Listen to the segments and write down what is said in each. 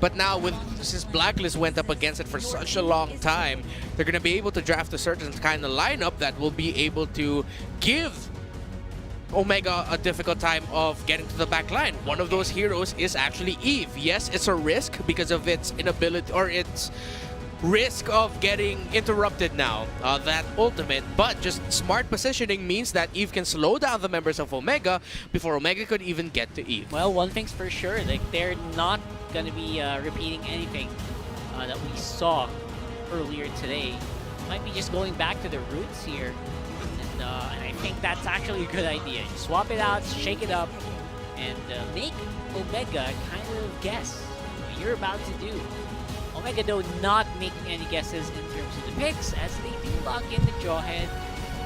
But now, since Blacklist went up against it for such a long time, they're going to be able to draft a certain kind of lineup that will be able to give Omega a difficult time of getting to the back line. One of those heroes is actually Eve. Yes, it's a risk because of its inability, or its risk of getting interrupted now, that ultimate, but just smart positioning means that Eve can slow down the members of Omega before Omega could even get to Eve. Well, one thing's for sure, like they're not gonna be repeating anything that we saw earlier today. Might be just going back to the roots here, and I think that's actually a good idea. Just swap it out, shake it up, and make Omega kind of guess what you're about to do. Omega, though, not making any guesses in terms of the picks, as they do lock in the Jawhead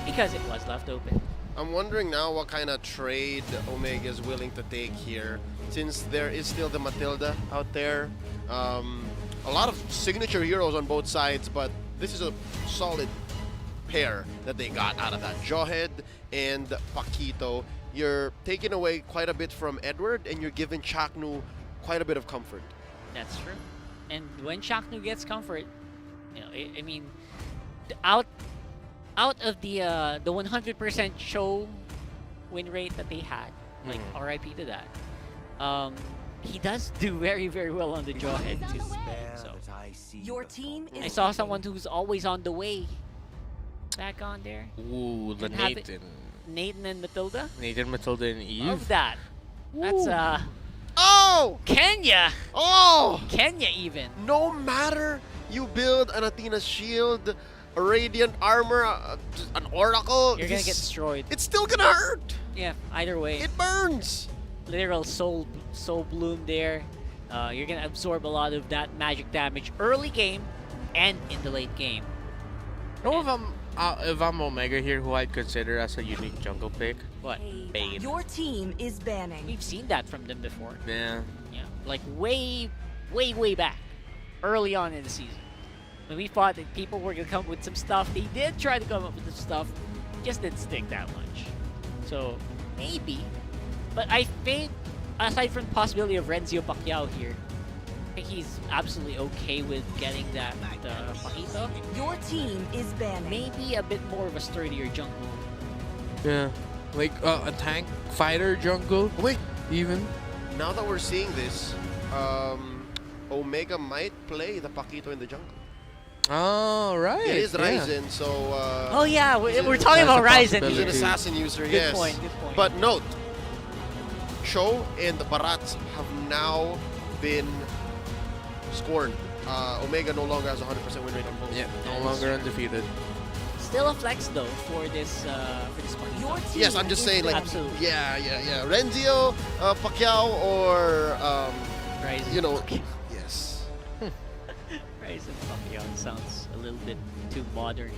because it was left open. I'm wondering now what kind of trade Omega is willing to take here, since there is still the Matilda out there. A lot of signature heroes on both sides, but this is a solid pair that they got out of that. Jawhead and Paquito. You're taking away quite a bit from Edward, and you're giving Chaknu quite a bit of comfort. That's true. And when Chaknu gets comfort, you know, I mean, out of the 100% show win rate that they had, like RIP to that, he does do very, very well on the Jawhead too. So Your team is I saw someone who's always on the way back on there. Ooh, the Didn't have it. Nathan. Nathan and Matilda. Nathan, Matilda, and Eve. Love that. That's Oh! Kenya. Oh! Kenya even. No matter you build an Athena's shield, a radiant armor, an oracle, You're gonna get destroyed. it's still gonna hurt. Yeah, either way. It burns. Literal soul bloom there. You're gonna absorb a lot of that magic damage early game and in the late game. You know, if I'm Omega here, who I'd consider as a unique jungle pick? What? Bane. Your team is banning. We've seen that from them before. Yeah. Yeah, like way back, early on in the season, when we thought that people were gonna come up with some stuff. They did try to come up with some stuff, just didn't stick that much. So maybe, but I think aside from the possibility of Renzo Pacquiao here, I think he's absolutely okay with getting that Paquito. Your team is banning. Maybe a bit more of a sturdier jungle. Yeah. Like a tank fighter jungle, Wait, even. now that we're seeing this, Omega might play the Paquito in the jungle. Oh, right. It is yeah. Ryzen, so... Oh yeah, we're talking That's about a Ryzen he's an possibility. here. assassin user, Good yes. point, good point. But note, Cho and the Barats have now been scorned. Omega no longer has a 100% win rate on both. Yeah, no longer undefeated. Still a flex though for this Paquito. Your team Yes, I'm just is saying, like, Absolutely. yeah. Renzo, Pacquiao, or, Ryzen. you know, yes. Ryzen Pacquiao sounds a little bit too modern.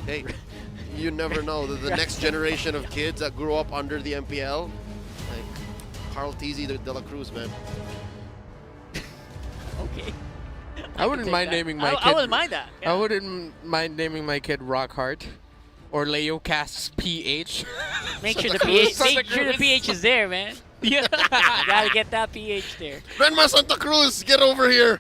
Hey, you never know. The next generation of kids that grew up under the MPL, like Carl Tizzi de la Cruz, man. Okay. I wouldn't take mind that. naming my kid. I wouldn't mind that. I wouldn't mind naming my kid Rockhart or Leo Cast's PH. Make sure the Santa Cruz, pH. Santa Make sure the Cruz. pH is there, man. Yeah. You gotta get that pH there. Grandma Santa Cruz, get over here.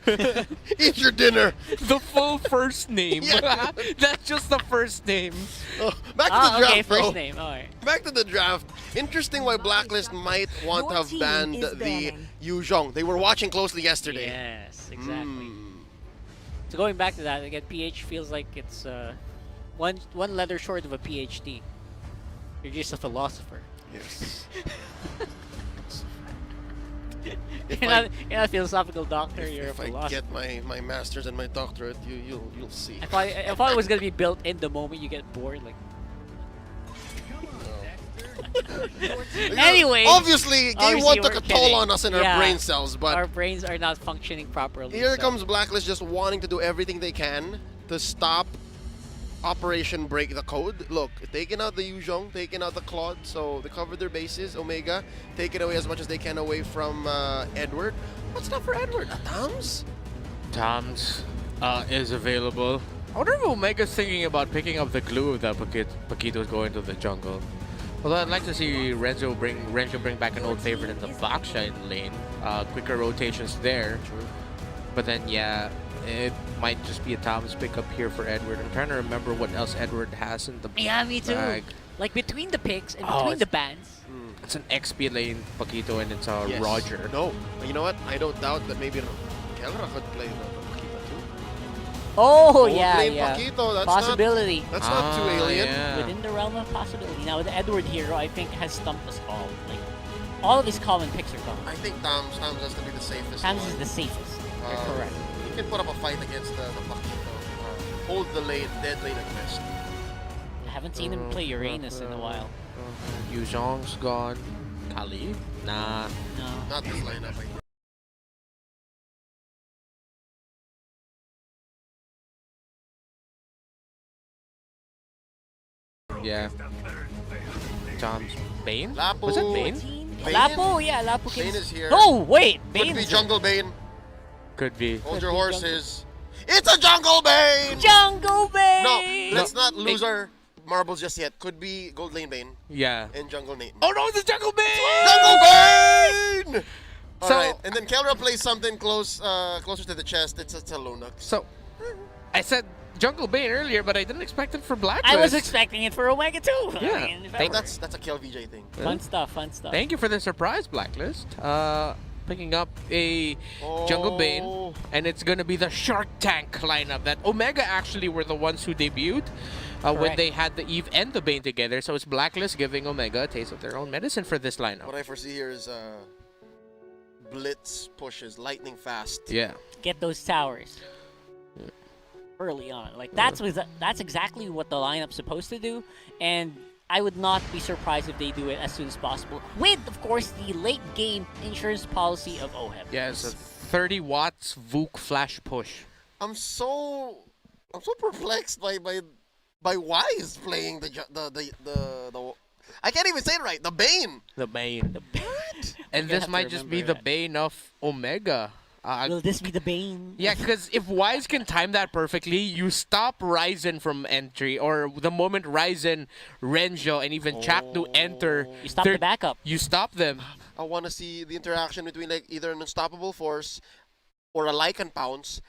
Eat your dinner. The full first name. Yeah. That's just the first name. Oh, back to the draft, Okay, first though. name. All right. Back to the draft. Interesting why Blacklist might want to Your have team banned is the banning. Yu Zhong. They were watching closely yesterday. Yes, exactly. Mm. So going back to that, again, PH feels like it's one letter short of a PhD. You're just a philosopher. Yes. You're not a philosophical doctor. You're a If I philosopher. get my master's and my doctorate, you'll see. I thought it was gonna be built in the moment you get bored. Like, anyway, Obviously, Game 1 we're took a toll kidding. on us in our Yeah, brain cells, but our brains are not functioning properly. here so- comes Blacklist just wanting to do everything they can to stop Operation Break the Code. Look, taking out the Yu Zhong, taking out the Claude, so they covered their bases. Omega, taking away as much as they can away from Edward. What's not for Edward? Tams? Tom's is available. I wonder if Omega's thinking about picking up the glue that Paquito's going to the jungle. Although I'd like to see Renzo bring back an old favorite in the Baksha in lane. quicker rotations there. But then, yeah, it might just be a Tom's pickup here for Edward. I'm trying to remember what else Edward has in the Yeah, me too. bag. Like between the picks and Oh, between the it's- bans. It's an XP lane Paquito and it's Roger. No, you know what? I don't doubt that maybe Kelra could play the Paquita too. Oh, Gold yeah, lane yeah. Paquito, that's Possibility. That's not too alien. Yeah. Within the realm of possibility. Now, the Edward hero, I think, has stumped us all. Like, all of his common picks are gone. I think Tams has to be the safest Tams one. is the safest. You're correct. He can put up a fight against the Paquito. Hold the lane, dead lane at best. I haven't seen him play Uranus in a while. Yu Zhong's gone. Kali? Nah. No. Not this lineup, I think. Yeah. Tom's Bane? Lapu. Was it Your Bane? team Bane? Lapu, yeah, Lapu can... Bane is here. No, wait! Could Bane be is Jungle Bane. Could be. Hold Could your be horses. It's a Jungle Bane! Jungle Bane! No, let's not lose our marbles just yet. Could be Gold Lane Bane Yeah. and Jungle Nate. Oh no, it's a Jungle Bane! Jungle Bane! So- Alright, and then Kelra plays something closer to the chest. It's a Lunux. So, I said Jungle Bane earlier, but I didn't expect it for Blacklist. I was expecting it for Omega too. Yeah. I mean, if Thank- ever. That's a Kel VJ thing. Fun stuff, fun stuff. Thank you for the surprise, Blacklist. Picking up a Jungle Bane, Oh. and it's gonna be the Shark Tank lineup that Omega actually were the ones who debuted when Correct. they had the Eve and the Bane together. So it's Blacklist giving Omega a taste of their own medicine for this lineup. What I foresee here is blitz pushes lightning fast. Yeah. Get those towers early on. Like that's exactly what the lineup's supposed to do, and I would not be surprised if they do it as soon as possible. With, of course, the late game insurance policy of OHEB. Yeah, it's a 30 watts Vuk flash push. I'm so perplexed by Wise playing the I can't even say it right. The Bane. The Bane. And You're gonna this have to might just be remember the that. Bane of Omega. Will this be the Bane? Yeah, because if Wise can time that perfectly, you stop Ryzen from entry, or the moment Ryzen, Renjo, and even Chakdu enter, You stop the backup. you stop them. I want to see the interaction between like either an unstoppable force or a Lycan pounce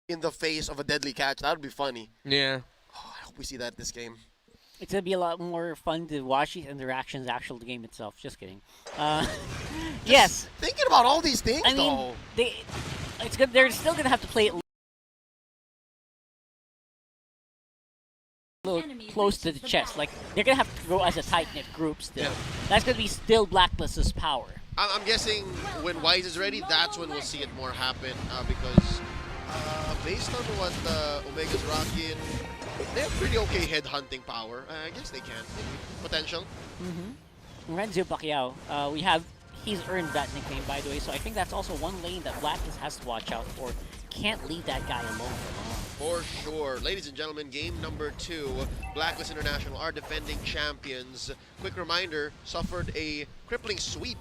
in the face of a deadly catch. That would be funny. Yeah. Oh, I hope we see that this game. It's gonna be a lot more fun to watch these interactions, actual the game itself. Just kidding. Yes, Thinking about all these things, I mean though. it's good. They're still gonna have to play it a little close to the chest. Like they're gonna have to grow as a tight knit group still. Yeah. That's gonna be still Blacklist's power. I'm guessing when Wise is ready, that's when we'll see it more happen. Because based on what Omega's rocking, they have pretty okay head hunting power. I guess they can. Potential. Renzo Pacquiao, he's earned that nickname, by the way, so I think that's also one lane that Blacklist has to watch out for. Can't leave that guy alone for long. For sure. Ladies and gentlemen, game number 2. Blacklist International are defending champions. Quick reminder, suffered a crippling sweep.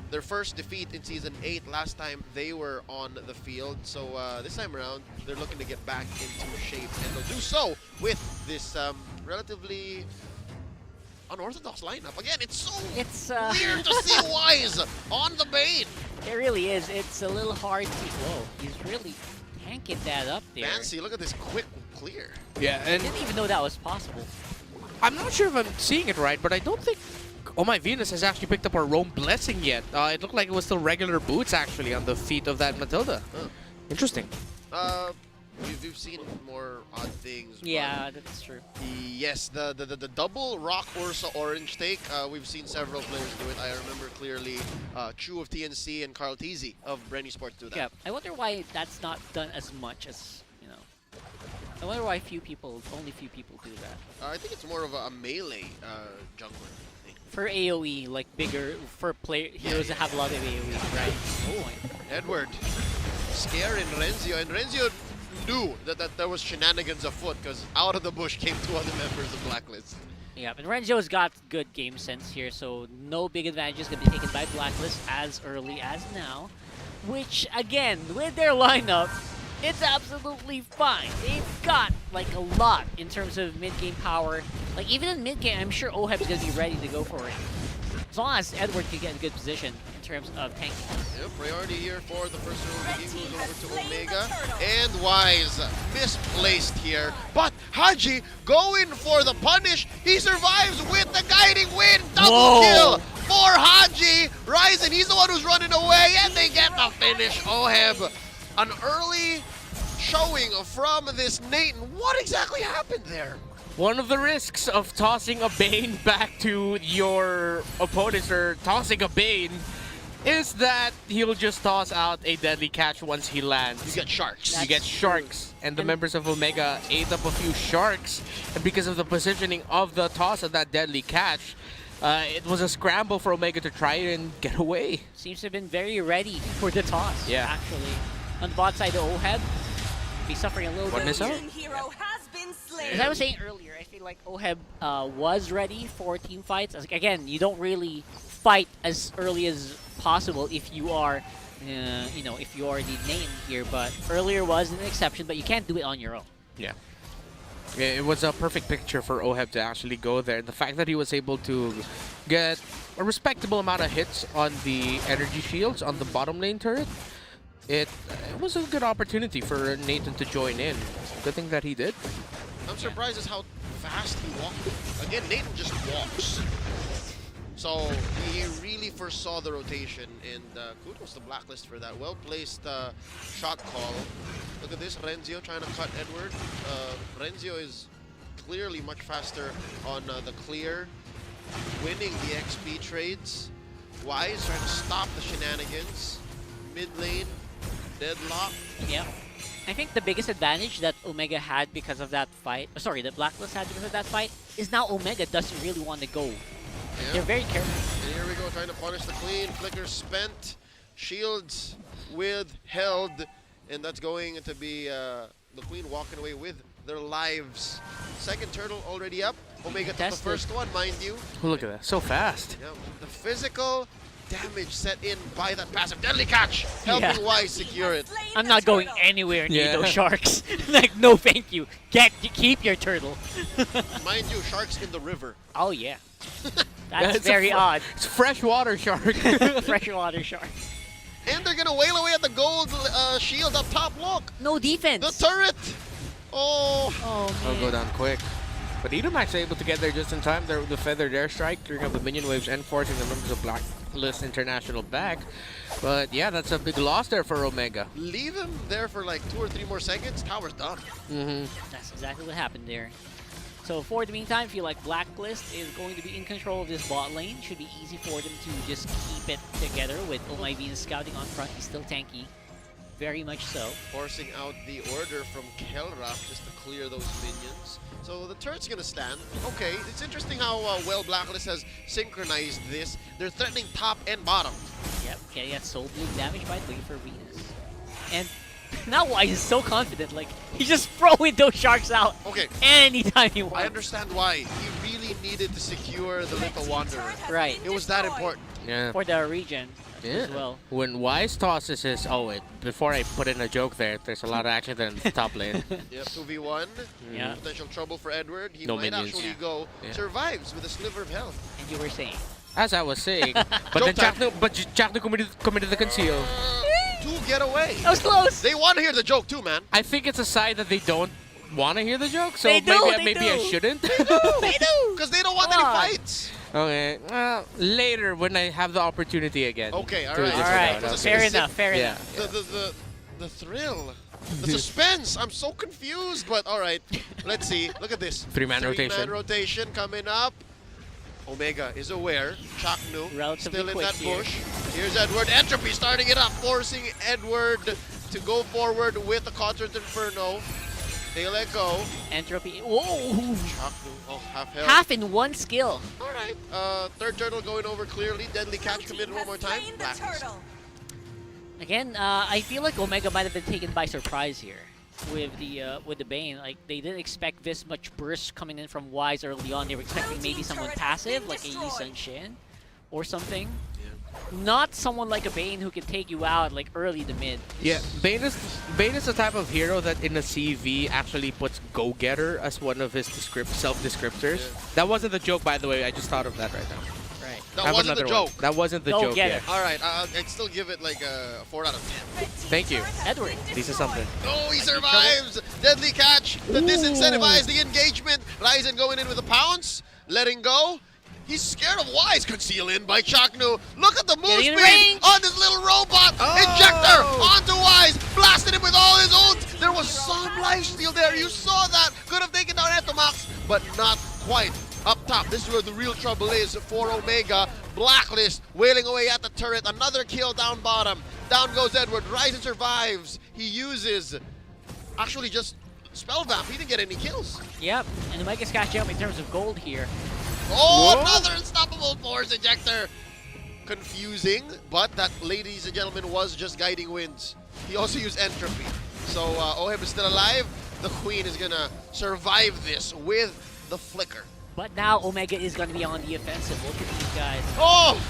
Their first defeat in Season 8. Last time they were on the field. So this time around, they're looking to get back into shape. And they'll do so with this relatively unorthodox lineup. Again, it's so weird to see Wise on the Bane. It really is. It's a little hard to... Whoa, he's really tanking that up there. Fancy, look at this quick clear. Yeah, I and didn't even know that was possible. I'm not sure if I'm seeing it right, but I don't think Oh My Venus has actually picked up her Rome Blessing yet. It looked like it was still regular boots actually on the feet of that Matilda. Interesting. We've seen more odd things. but Yeah, that's true. yes, the double Rock Ursa Orange take, we've seen several players do it. I remember clearly Chu of TNC and Carl Teasy of Brenny Sports do that. Yeah, I wonder why that's not done as much as, you know. I wonder why only few people do that. I think it's more of a melee jungler thing. For AoE, like bigger, for heroes that have a lot of AoE, right? Oh, Edward scaring Renzio, and Renzio knew that there was shenanigans afoot because out of the bush came 2 other members of Blacklist. yeah, but Renjo's got good game sense here, so no big advantages going to be taken by Blacklist as early as now. Which, again, with their lineup, it's absolutely fine. They've got, like, a lot in terms of mid-game power. Like, even in mid-game, I'm sure OHEB is going to be ready to go for it. As long as Edward can get in a good position in terms of tanking. Yep, priority here for the first turtle. The game goes over to Omega. And Wise misplaced here. But Haji going for the punish. He survives with the guiding wind. Double Whoa. kill for Haji. Ryzen, he's the one who's running away. And they get the finish. Oheb, an early showing from this Nathan. What exactly happened there? One of the risks of tossing a Bane back to your opponents, or tossing a Bane, is that he'll just toss out a deadly catch once he lands. You get sharks. You get sharks, and the members of Omega ate up a few sharks, and because of the positioning of the toss of that deadly catch, it was a scramble for Omega to try and get away. Seems to have been very ready for the toss, Yeah. actually. On the bot side, the Oheb be suffering a little What bit. miss out? Team hero has been slain. As I was saying earlier, I feel like Oheb was ready for team fights. Again, you don't really fight as early as possible if you are, you know, if you are the name here. But earlier was an exception, but you can't do it on your own. Yeah. It was a perfect picture for Oheb to actually go there. The fact that he was able to get a respectable amount of hits on the energy shields on the bottom lane turret, it was a good opportunity for Nathan to join in. Good thing that he did. I'm surprised at how fast he walked. Again, Nathan just walks. So he really foresaw the rotation, and kudos to Blacklist for that. Well-placed shot call. Look at this, Renzio trying to cut Edward. Renzio is clearly much faster on the clear, winning the XP trades. Wise trying to stop the shenanigans. Mid lane, deadlock. Yeah. I think the biggest advantage that Omega had because of that fight, sorry, that Blacklist had because of that fight, is now Omega doesn't really want to go. Yeah. They're very careful. And here we go, trying to punish the clean. Flicker spent, shields withheld, and that's going to be the Queen walking away with their lives. Second turtle already up. Omega took the Tested. first one, mind you. Look at that, so fast. Yeah, the physical damage set in by that passive deadly catch, helping Yeah. Wise secure it. I'm not going anywhere near Yeah. those sharks. Like, no thank you. Keep your turtle. Mind you, sharks in the river. Oh yeah. Yeah, That's it's a very odd. It's freshwater shark. Freshwater shark. And they're gonna wail away at the gold shield up top. Look, No defense. the turret. Oh, Oh I'll man. go down quick. But Edom actually able to get there just in time. There with the feathered airstrike, clearing up the minion waves and forcing the members of Blacklist International back. But yeah, that's a big loss there for Omega. leave him there for like 2 or 3 more seconds. Tower's done. Mm-hmm. That's exactly what happened there. So for the meantime, I feel like Blacklist is going to be in control of this bot lane. Should be easy for them to just keep it together with Omai being scouting on front. He's still tanky. Very much so. Forcing out the order from Kelra just to clear those minions. So the turret's gonna stand. Okay, it's interesting how well Blacklist has synchronized this. They're threatening top and bottom. Yep, getting that soul bleed damage by 3 for Venus. And now Wise is so confident, like, he's just throwing those sharks out Okay, anytime he I wants. understand why. He really needed to secure the Little Wanderer. Right, It was that important. Yeah. for the region Yeah. as well. When Wise tosses his, oh wait, before I put in a joke there's a lot of action there in the top lane. Yep, 2v1. Yeah. Potential trouble for Edward. He No might minions. actually Yeah. go. Yeah. Survives with a sliver of health. And you were saying. As I was saying, but Joke then time. Jack no committed the conceal. To get away. That was close! They want to hear the joke too, man. I think it's a sign that they don't want to hear the joke, so They do, maybe they I do. shouldn't. They do! Because they don't want Come any on. fights. Okay, later when I have the opportunity again. Okay, all to right. just Alright, go out. Okay. fair enough, fair Yeah. enough. The thrill. The suspense. I'm so confused, but all right. Let's see. Look at this. Three-man rotation. Three-man rotation coming up. Omega is aware. Chaknu Relatively still in quick that here. bush. Here's Edward. Entropy starting it up, forcing Edward to go forward with the Concert Inferno. They let go. Entropy. Whoa! Chaknu, oh, half health. Half in one skill. All right. Third turtle going over clearly. Deadly catch committed one more time. The Blacklist. turtle. Again, I feel like Omega might have been taken by surprise here with the Bane. Like, they didn't expect this much burst coming in from Wise early on. They were expecting maybe someone passive, like a Yi Sun Shin or something. Not someone like a Bane who can take you out like early to mid. Yeah, Bane is the type of hero that in a CV actually puts go-getter as one of his self-descriptors. Yeah. That wasn't a joke, by the way. I just thought of that right now. Right. right. That Have wasn't the another one. joke. That wasn't the Go joke. get Yeah. it. All right, I'd still give it like a 4 out of 10. Thank you. Edward. This is something. Oh, he survives! Deadly catch to disincentivize the engagement. Ryzen going in with a pounce, letting go. He's scared of Wise. Conceal in by Chaknu. Look at the move Getting in speed range. on this little robot. Injector onto Wise. Blasted him with all his ult. There was some lifesteal there. You saw that. Could have taken down Etomax, but not quite. Up top, this is where the real trouble is for Omega. Blacklist wailing away at the turret. Another kill down bottom. Down goes Edward. Ryzen survives. He uses actually just spell vamp. He didn't get any kills. Yep, and Omega's catching up in terms of gold here. Oh, Whoa. another unstoppable force ejector. Confusing, but that, ladies and gentlemen, was just guiding winds. He also used entropy. So Oheb is still alive. The Queen is gonna survive this with the flicker. But now Omega is going to be on the offensive. Look at these guys. Oh!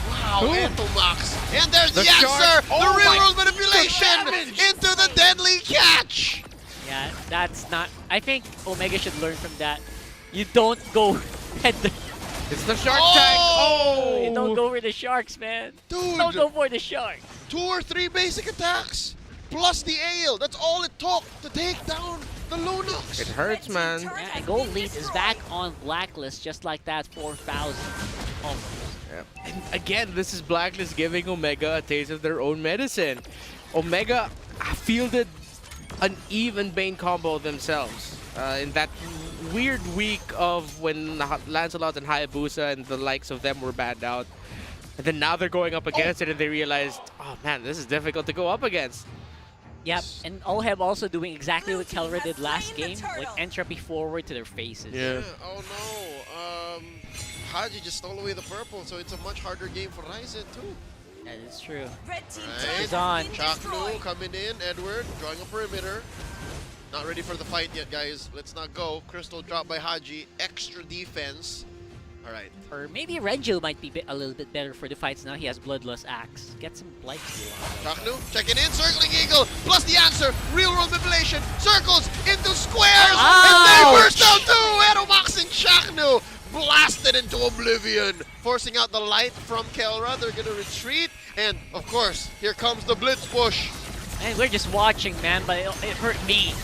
Wow, Ooh. Etomax. And there's the, The shark. answer! Oh the real my world manipulation damage. into the deadly catch! Yeah, that's not... I think Omega should learn from that. You don't go head the... It's the shark Oh! tank. Oh! You don't go for the sharks, man. Dude, Don't go for the shark. 2 or 3 basic attacks plus the ale. That's all it took to take down the Lunox. It hurts, man. Yeah, Gold Lead is back on Blacklist just like that, 4,000 almost. Yeah. And again, this is Blacklist giving Omega a taste of their own medicine. Omega fielded an even Bane combo themselves in that weird week of when Lancelot and Hayabusa and the likes of them were banned out. And then now they're going up against it and they realized, oh man, this is difficult to go up against. Yep, and Oheb also doing exactly what Kelra did last game, like entropy forward to their faces. Yeah. Oh no. Haji just stole away the purple, so it's a much harder game for Ryzen too. That is true. Red team Right. turret It's on. has been Chaknu destroyed. coming in, Edward drawing a perimeter. Not ready for the fight yet, guys. Let's not go. Crystal dropped by Haji. Extra defense. All right. Or maybe Renjo might be a little bit better for the fights now. He has Bloodlust Axe. Get some life steal on him. Chaknu checking in, circling eagle, plus the answer. Real world manipulation. Circles into squares, Ouch! and they burst out too. Edomax and Chaknu blasted into oblivion, forcing out the light from Kelra. They're gonna retreat, and of course, here comes the blitz push. And we're just watching, man, but it hurt me.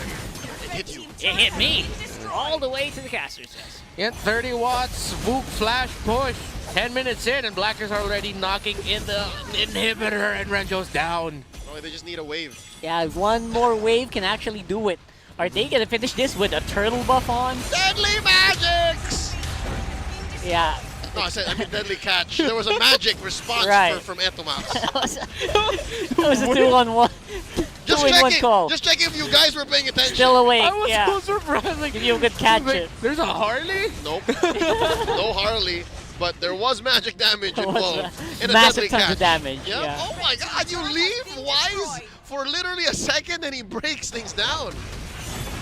It hit you. It hit me all the way to the caster's chest. Yeah, 30 watts, Vook flash push. 10 minutes in and Black is already knocking in the inhibitor and Renjo's down. Oh, they just need a wave. Yeah, one more wave can actually do it. Are they gonna finish this with a turtle buff on? Deadly magics! Yeah. No, I mean deadly catch. There was a magic response Right. from Etomax. That was a 2-on-1. Just 2-in-1 checking. call. Just checking if you guys were paying attention. Still awake, I was yeah. so surprised. Like, Give you a good catch like, it. there's a Harley? Nope. No Harley, but there was magic damage There was involved. a In a massive deadly tons catch. of damage, Yep. yeah. Oh my god, you leave Wise for literally a second and he breaks things down.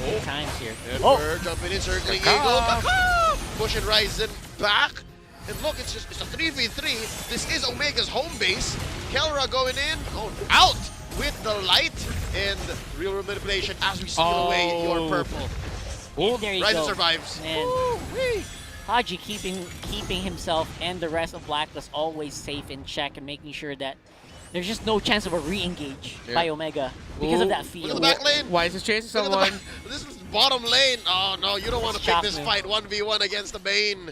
Eight times here. Edward jumping in, circling Kaka. eagle. Kaka! Pushing Ryzen back. And look, it's a 3v3. This is Omega's home base. Kelra going in, going out with the light and real world manipulation as we steal away your purple. There you Ryzen go. survives. And Woo-wee. Haji keeping himself and the rest of Blacklist always safe in check and making sure that there's just no chance of a re-engage by Omega because of Ooh. that Look at field. the back lane. Why is he chasing Look at the someone? back. This is bottom lane. Oh no, you don't want to It's pick this Chaknu. fight 1v1 against the Bane.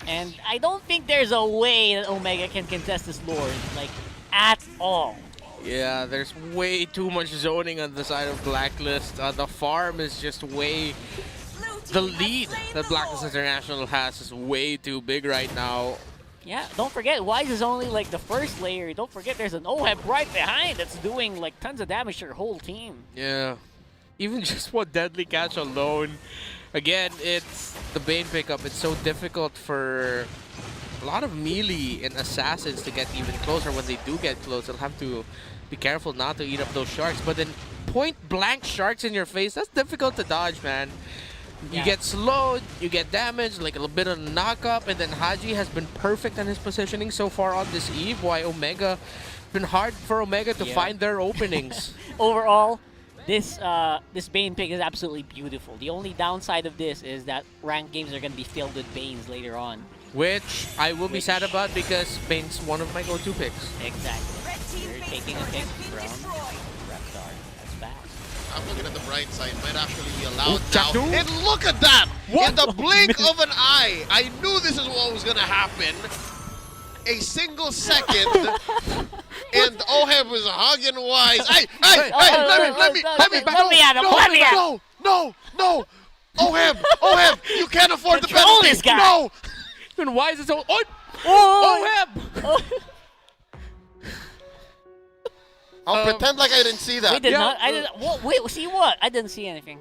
And I don't think there's a way that Omega can contest this Lord, like, at all. Yeah, there's way too much zoning on the side of Blacklist. The farm is just way... The lead that Blacklist International has is way too big right now. Yeah, don't forget, Wise is only like the first layer. Don't forget there's an Oheb right behind that's doing like tons of damage to your whole team. Yeah. Even just one deadly catch alone. Again, it's the Bane pickup. It's so difficult for a lot of melee and assassins to get even closer. When they do get close, they'll have to be careful not to eat up those sharks. But then point blank sharks in your face, that's difficult to dodge, man. You Yeah. get slowed, you get damaged, like a little bit of knock-up, and then Haji has been perfect on his positioning so far on this eve. Why Omega, been hard for Omega to find their openings. Overall, this Bane pick is absolutely beautiful. The only downside of this is that ranked games are going to be filled with Banes later on. which I will be sad about because Bane's one of my go-to picks. Exactly. Red team You're base taking a has pick been from destroyed. Reptar. That's fast. I'm looking at the bright side. Might actually be allowed Oh, now. Jackdo? And look at that! What? In the blink of an eye, I knew this is what was gonna happen. A single second, and Oheb was hugging Wise. Hey, let me back. Let me at him, let me at him. No. Oheb, you can't afford the Control penalty. this guy. No. And why is it so? Oh, Oh, Oheb! I'll pretend like I didn't see that. we did Yeah, not. I didn't. Wait, see what? I didn't see anything.